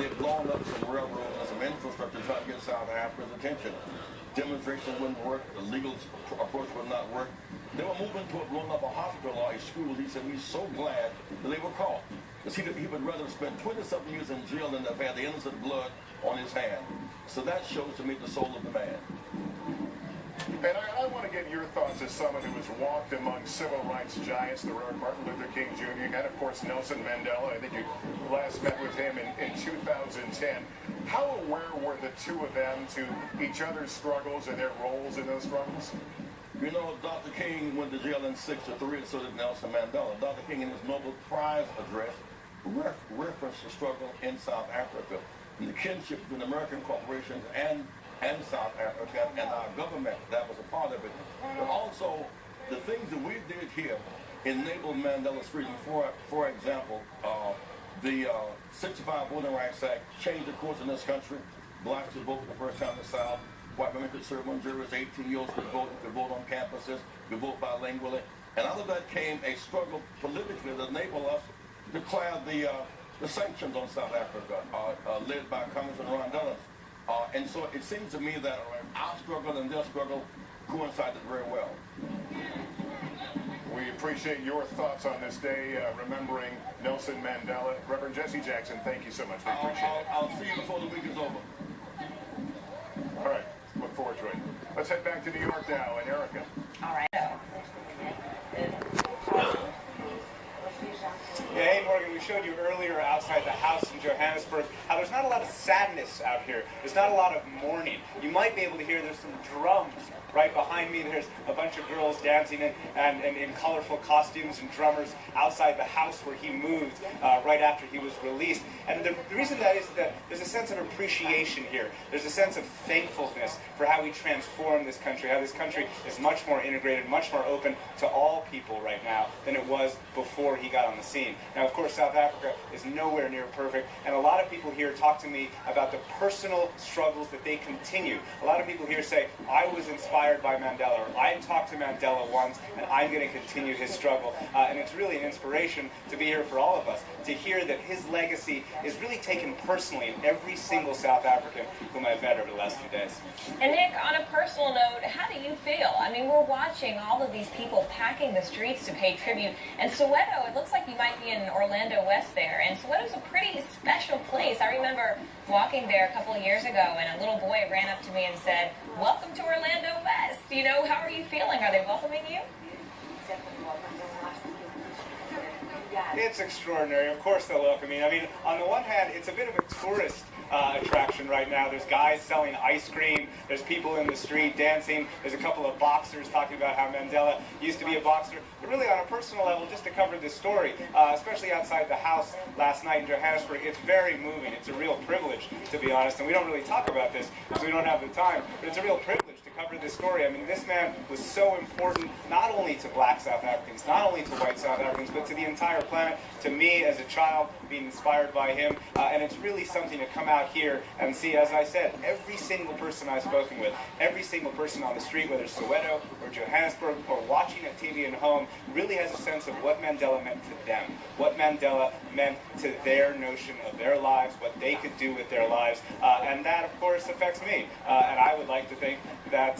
they've blown up some railroads and some infrastructure trying to get South Africa's attention. Demonstration wouldn't work, the legal approach would not work. They were moving to blowing up a hospital or a school. He said he's so glad that they were caught. Because he would rather spend 20-something years in jail than have had the innocent blood on his hand. So that shows to me the soul of the man. And I want to get your thoughts as someone who has walked among civil rights giants, the Reverend Martin Luther King Jr., and of course Nelson Mandela. I think you last met with him in 2010. How aware were the two of them to each other's struggles and their roles in those struggles? You know, Dr. King went to jail in '63, and so did Nelson Mandela. Dr. King, in his Nobel Prize address, referenced the struggle in South Africa and the kinship between American corporations and South Africa and our government. That was a part of it. But also, the things that we did here enabled Mandela's freedom. For example, the 65 Voting Rights Act changed the course in this country. Blacks could vote for the first time in the South. White women could serve on juries. 18-year-olds could vote on campuses, could vote bilingually. And out of that came a struggle politically that enabled us to declare the sanctions on South Africa, led by Congressman Ron Dellums. And so it seems to me that our struggle and their struggle coincided very well. We appreciate your thoughts on this day, remembering Nelson Mandela. Reverend Jesse Jackson, thank you so much. We appreciate it. I'll see you before the week is over. All right. Look forward to it. Let's head back to New York now, and Erica. All right. Yeah, hey Morgan, we showed you earlier outside the house in Johannesburg how there's not a lot of sadness out here. There's not a lot of mourning. You might be able to hear there's some drums right behind me. There's a bunch of girls dancing and in colorful costumes and drummers outside the house where he moved right after he was released. And the reason that is that there's a sense of appreciation here. There's a sense of thankfulness for how he transformed this country, how this country is much more integrated, much more open to all people right now than it was before he got on the scene. Now, of course, South Africa is nowhere near perfect, and a lot of people here talk to me about the personal struggles that they continue. A lot of people here say, I was inspired by Mandela, or I talked to Mandela once, and I'm going to continue his struggle. And it's really an inspiration to be here for all of us, to hear that his legacy is really taken personally in every single South African whom I've met over the last few days. And Nick, on a personal note, how do you feel? I mean, we're watching all of these people packing the streets to pay tribute. And Soweto, it looks like you might be in Orlando West there. And Soweto's a pretty special place. I remember walking there a couple of years ago, and a little boy ran up to me and said, "Welcome to Orlando West." You know, how are you feeling? Are they welcoming you? It's extraordinary. Of course they'll welcome me. I mean, on the one hand, it's a bit of a tourist attraction right now. There's guys selling ice cream. There's people in the street dancing. There's a couple of boxers talking about how Mandela used to be a boxer. But really, on a personal level, just to cover this story, especially outside the house last night in Johannesburg, it's very moving. It's a real privilege, to be honest. And we don't really talk about this because we don't have the time. But it's a real privilege to cover this story. I mean, this man was so important, not only to black South Africans, not only to white South Africans, but to the entire planet, to me as a child, being inspired by him. And it's really something to come out here and see, as I said, every single person I've spoken with, every single person on the street, whether it's Soweto or Johannesburg or watching at TV and home, really has a sense of what Mandela meant to them, what Mandela meant to their notion of their lives, what they could do with their lives. And that, of course, affects me. And I would like to think that